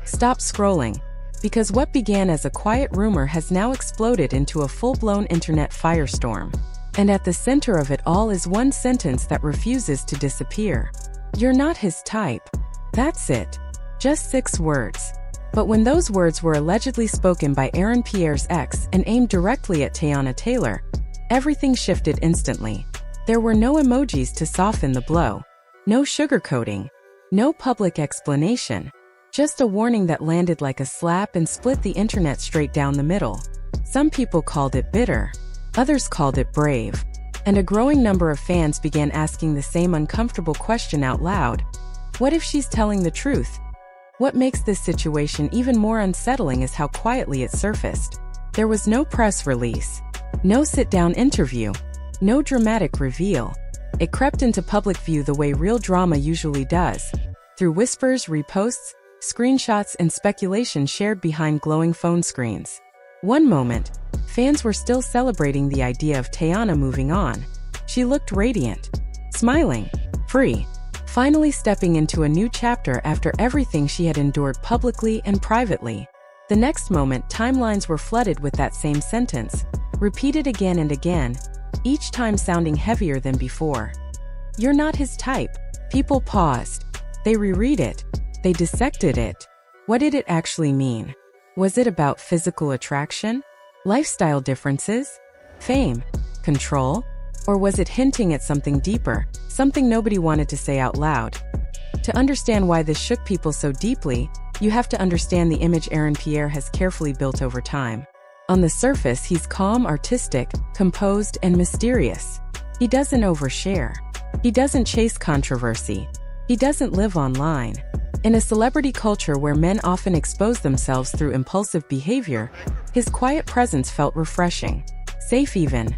Stop scrolling. Because what began as a quiet rumor has now exploded into a full-blown internet firestorm. And at the center of it all is one sentence that refuses to disappear. You're not his type. That's it. Just 6 words. But when those words were allegedly spoken by Pierre's ex and aimed directly at Teyana Taylor, everything shifted instantly. There were no emojis to soften the blow. No sugarcoating. No public explanation. Just a warning that landed like a slap and split the internet straight down the middle. Some people called it bitter. Others called it brave. And a growing number of fans began asking the same uncomfortable question out loud. What if she's telling the truth? What makes this situation even more unsettling is how quietly it surfaced. There was no press release. No sit-down interview. No dramatic reveal. It crept into public view the way real drama usually does. Through whispers, reposts, screenshots, and speculation shared behind glowing phone screens. One moment, fans were still celebrating the idea of Teyana moving on. She looked radiant, smiling, free, finally stepping into a new chapter after everything she had endured publicly and privately. The next moment, timelines were flooded with that same sentence, repeated again and again, each time sounding heavier than before. You're not his type. People paused. They reread it. They dissected it. What did it actually mean? Was it about physical attraction? Lifestyle differences? Fame? Control? Or was it hinting at something deeper, something nobody wanted to say out loud? To understand why this shook people so deeply, you have to understand the image Pierre has carefully built over time. On the surface, he's calm, artistic, composed, and mysterious. He doesn't overshare. He doesn't chase controversy. He doesn't live online. In a celebrity culture where men often expose themselves through impulsive behavior, his quiet presence felt refreshing, safe even.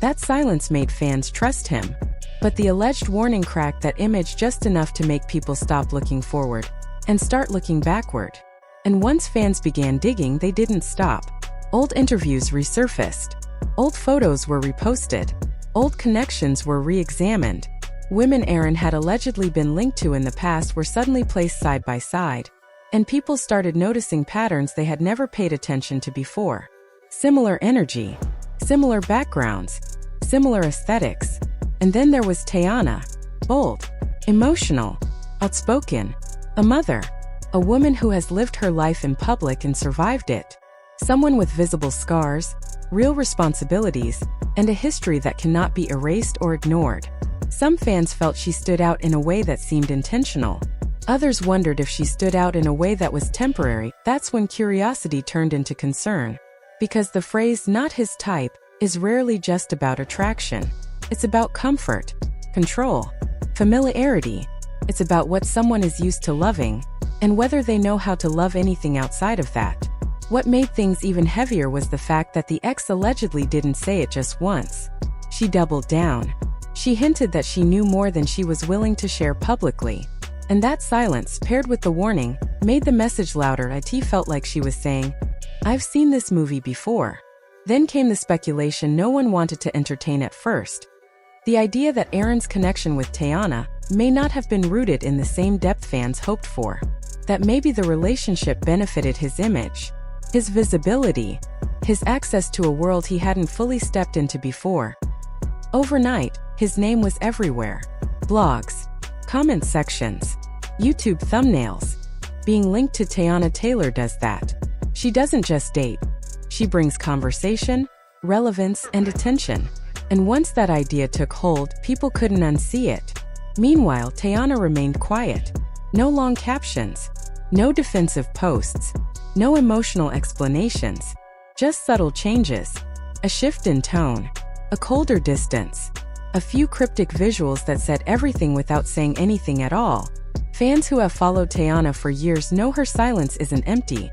That silence made fans trust him. But the alleged warning cracked that image just enough to make people stop looking forward and start looking backward. And once fans began digging, they didn't stop. Old interviews resurfaced. Old photos were reposted. Old connections were re-examined. Women Aaron had allegedly been linked to in the past were suddenly placed side by side, and people started noticing patterns they had never paid attention to before. Similar energy, similar backgrounds, similar aesthetics. And then there was Teyana, bold, emotional, outspoken, a mother, a woman who has lived her life in public and survived it. Someone with visible scars, real responsibilities, and a history that cannot be erased or ignored. Some fans felt she stood out in a way that seemed intentional. Others wondered if she stood out in a way that was temporary. That's when curiosity turned into concern. Because the phrase "not his type" is rarely just about attraction. It's about comfort, control, familiarity. It's about what someone is used to loving, and whether they know how to love anything outside of that. What made things even heavier was the fact that the ex allegedly didn't say it just once. She doubled down. She hinted that she knew more than she was willing to share publicly. And that silence, paired with the warning, made the message louder. It felt like she was saying, "I've seen this movie before." Then came the speculation no one wanted to entertain at first. The idea that Aaron's connection with Teyana may not have been rooted in the same depth fans hoped for. That maybe the relationship benefited his image, his visibility, his access to a world he hadn't fully stepped into before. Overnight, his name was everywhere. Blogs, comment sections, YouTube thumbnails. Being linked to Teyana Taylor does that. She doesn't just date. She brings conversation, relevance, and attention. And once that idea took hold, people couldn't unsee it. Meanwhile, Teyana remained quiet. No long captions. No defensive posts. No emotional explanations. Just subtle changes. A shift in tone. A colder distance. A few cryptic visuals that said everything without saying anything at all. Fans who have followed Teyana for years know her silence isn't empty.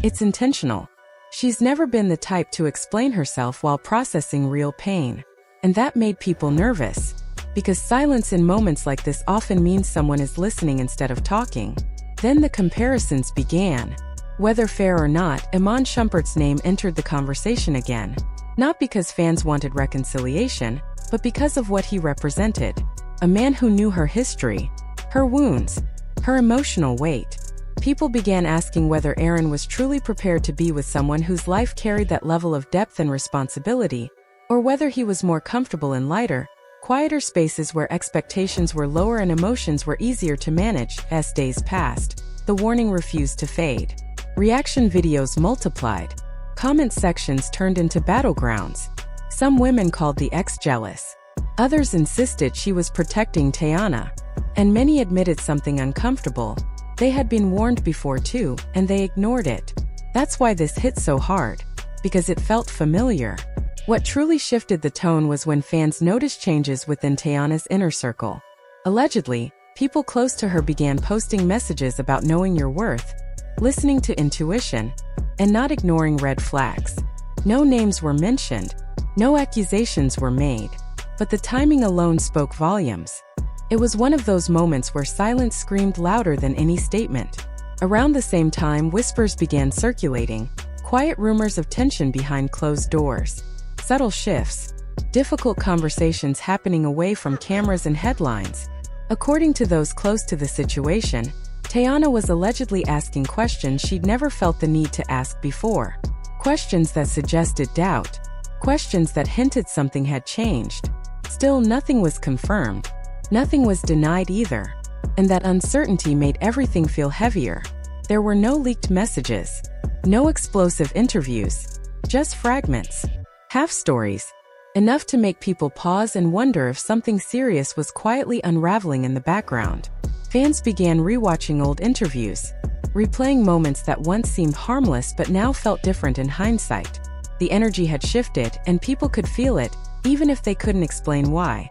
It's intentional. She's never been the type to explain herself while processing real pain. And that made people nervous. Because silence in moments like this often means someone is listening instead of talking. Then the comparisons began. Whether fair or not, Iman Shumpert's name entered the conversation again. Not because fans wanted reconciliation, but because of what he represented. A man who knew her history, her wounds, her emotional weight. People began asking whether Aaron was truly prepared to be with someone whose life carried that level of depth and responsibility, or whether he was more comfortable in lighter, quieter spaces where expectations were lower and emotions were easier to manage. As days passed, the warning refused to fade. Reaction videos multiplied. Comment sections turned into battlegrounds. Some women called the ex jealous. Others insisted she was protecting Teyana. And many admitted something uncomfortable. They had been warned before too, and they ignored it. That's why this hit so hard. Because it felt familiar. What truly shifted the tone was when fans noticed changes within Teyana's inner circle. Allegedly, people close to her began posting messages about knowing your worth, listening to intuition, and not ignoring red flags. No names were mentioned, no accusations were made, but the timing alone spoke volumes. It was one of those moments where silence screamed louder than any statement. Around the same time, whispers began circulating, quiet rumors of tension behind closed doors. Subtle shifts, difficult conversations happening away from cameras and headlines. According to those close to the situation, Teyana was allegedly asking questions she'd never felt the need to ask before. Questions that suggested doubt. Questions that hinted something had changed. Still, nothing was confirmed. Nothing was denied either. And that uncertainty made everything feel heavier. There were no leaked messages. No explosive interviews. Just fragments. Half-stories. Enough to make people pause and wonder if something serious was quietly unraveling in the background. Fans began rewatching old interviews, replaying moments that once seemed harmless but now felt different in hindsight. The energy had shifted, and people could feel it, even if they couldn't explain why.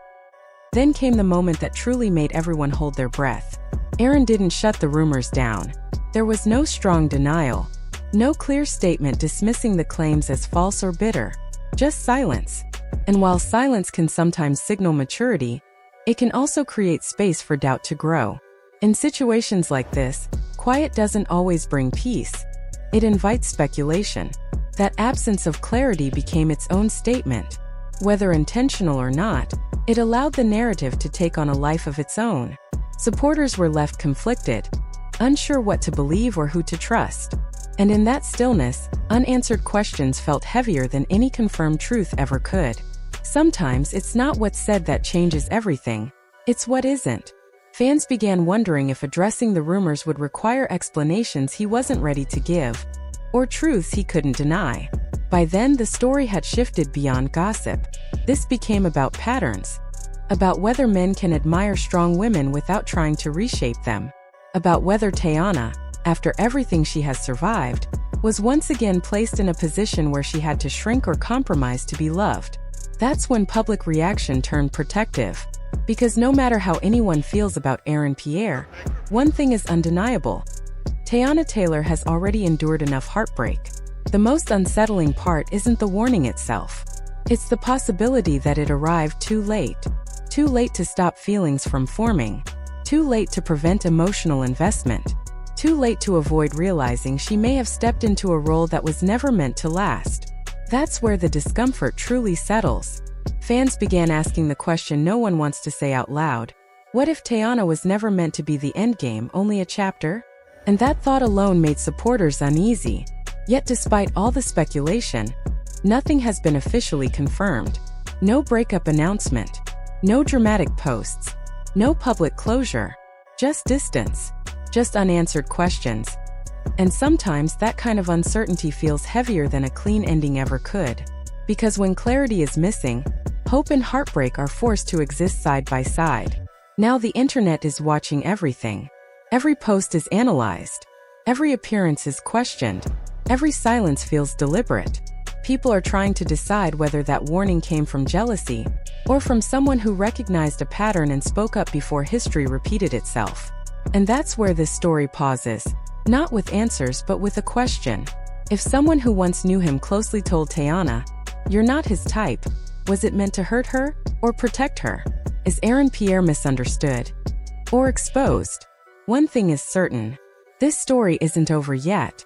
Then came the moment that truly made everyone hold their breath. Aaron didn't shut the rumors down. There was no strong denial, no clear statement dismissing the claims as false or bitter. Just silence. And while silence can sometimes signal maturity, it can also create space for doubt to grow. In situations like this, quiet doesn't always bring peace. It invites speculation. That absence of clarity became its own statement. Whether intentional or not, it allowed the narrative to take on a life of its own. Supporters were left conflicted, unsure what to believe or who to trust. And in that stillness, unanswered questions felt heavier than any confirmed truth ever could. Sometimes it's not what's said that changes everything, it's what isn't. Fans began wondering if addressing the rumors would require explanations he wasn't ready to give, or truths he couldn't deny. By then, the story had shifted beyond gossip. This became about patterns. About whether men can admire strong women without trying to reshape them. About whether Teyana, after everything she has survived, was once again placed in a position where she had to shrink or compromise to be loved. That's when public reaction turned protective. Because no matter how anyone feels about Aaron Pierre, one thing is undeniable. Teyana Taylor has already endured enough heartbreak. The most unsettling part isn't the warning itself. It's the possibility that it arrived too late. Too late to stop feelings from forming. Too late to prevent emotional investment. Too late to avoid realizing she may have stepped into a role that was never meant to last. That's where the discomfort truly settles. Fans began asking the question no one wants to say out loud. What if Teyana was never meant to be the endgame, only a chapter? And that thought alone made supporters uneasy. Yet despite all the speculation, nothing has been officially confirmed. No breakup announcement. No dramatic posts. No public closure. Just distance. Just unanswered questions. And sometimes that kind of uncertainty feels heavier than a clean ending ever could. Because when clarity is missing, hope and heartbreak are forced to exist side by side. Now the internet is watching everything. Every post is analyzed. Every appearance is questioned. Every silence feels deliberate. People are trying to decide whether that warning came from jealousy, or from someone who recognized a pattern and spoke up before history repeated itself. And that's where this story pauses, not with answers but with a question. If someone who once knew him closely told Teyana, "You're not his type," was it meant to hurt her or protect her? Is Aaron Pierre misunderstood or exposed? One thing is certain, this story isn't over yet.